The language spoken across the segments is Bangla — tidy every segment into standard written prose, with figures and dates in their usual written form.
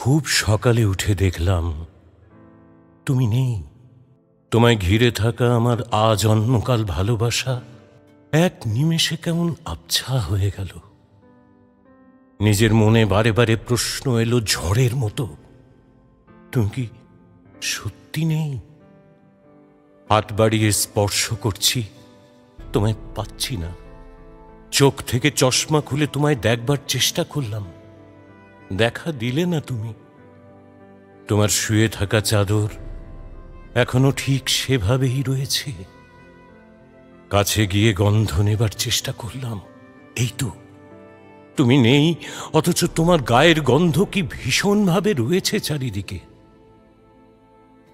খুব সকালে উঠে দেখলাম তুমি নেই। তোমায় ঘিরে থাকা আমার আজন্মকাল ভালোবাসা এক নিমেষে কেমন আবছা হয়ে গেল। নিজের মনে বারে বারে প্রশ্ন এলো ঝড়ের মতো, তুমি কি সত্যি নেই? হাত বাড়িয়ে স্পর্শ করছি, তোমায় পাচ্ছি না। চোখ থেকে চশমা খুলে তোমায় দেখবার চেষ্টা করলাম, দেখা দিলে না তুমি। তোমার শুয়ে থাকা চাদর এখনো ঠিক সেভাবেই রয়েছে। কাছে গিয়ে গন্ধ নেবার চেষ্টা করলাম, এই তো তুমি নেই, অথচ তোমার গায়ের গন্ধ কি ভীষণভাবে রয়েছে চারিদিকে।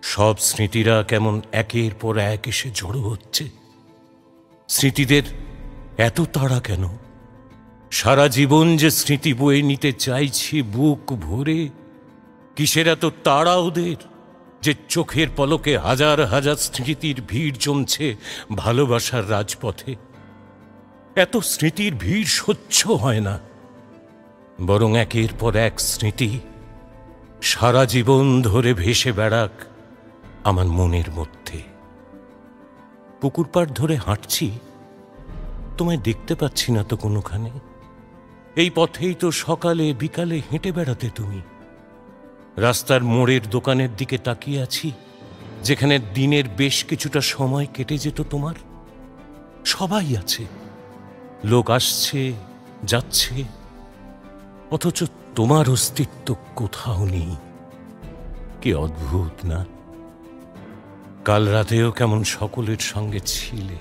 সব স্মৃতিরা কেমন একের পর এক এসে জড়ো হচ্ছে। স্মৃতিদের এত তাড়া কেন? সারা জীবন যে স্মৃতি বয়ে নিতে চাইছি বুক ভরে, কিসের এত তাড়া ওদের যে চোখের পলকে হাজার হাজার স্মৃতির ভিড় জমছে ভালোবাসার রাজপথে। এত স্মৃতির ভিড় সহ্য হয় না, বরং একের পর এক স্মৃতি সারা জীবন ধরে ভেসে বেড়াক আমার মনের মধ্যে। পুকুর পাড় ধরে হাঁটছি, তোমায় দেখতে পাচ্ছি না তো কোনোখানে। এই পথেই তো সকালে বিকালে হেঁটে বেড়াতে তুমি। রাস্তার মোড়ের দোকানের দিকে তাকিয়ে আছি, যেখানে দিনের বেশ কিছুটা সময় কেটে যেত তোমার। সবাই আছে, লোক আসছে যাচ্ছে, অথচ তোমার অস্তিত্ব কোথাও নেই। কি অদ্ভুত না? কাল রাতেও কেমন সকলের সঙ্গে ছিলে,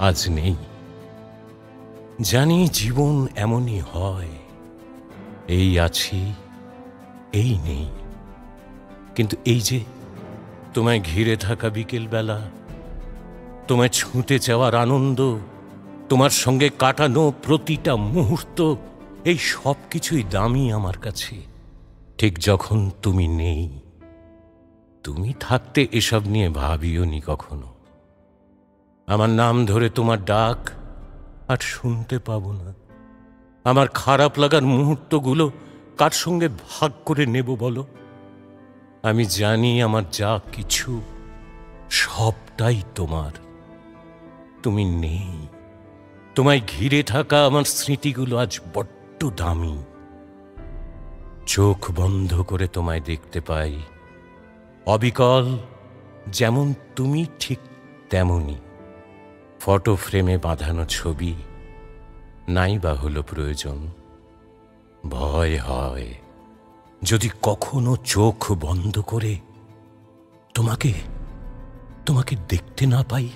আজ নেই। জানি জীবন এমনই হয়, এই আছি এই নেই। কিন্তু এই যে তোমায় ঘিরে থাকা বিকেল বেলা, তোমায় ছুঁতে চাওয়ার আনন্দ, তোমার সঙ্গে কাটানো প্রতিটা মুহূর্ত, এই সব কিছুই দামি আমার কাছে। ঠিক যখন তুমি নেই, তুমি থাকতে এসব নিয়ে ভাবিও নি কখনো। আমার নাম ধরে তোমার ডাক আর শুনতে পাবো না। আমার খারাপ লাগার মুহূর্তগুলো কার সঙ্গে ভাগ করে নেব বলো? আমি জানি আমার যা কিছু সবটাই তোমার। তুমি নেই, তোমায় ঘিরে থাকা আমার স্মৃতিগুলো আজ বড্ড দামি। চোখ বন্ধ করে তোমায় দেখতে পাই, অবিকল যেমন তুমি ঠিক তেমনি। ফটো ফ্রেমে বাঁধানো ছবি নাই বা হলো প্রয়োজন। ভয় হয় যদি কখনো চোখ বন্ধ করে তোমাকে দেখতে না পাই।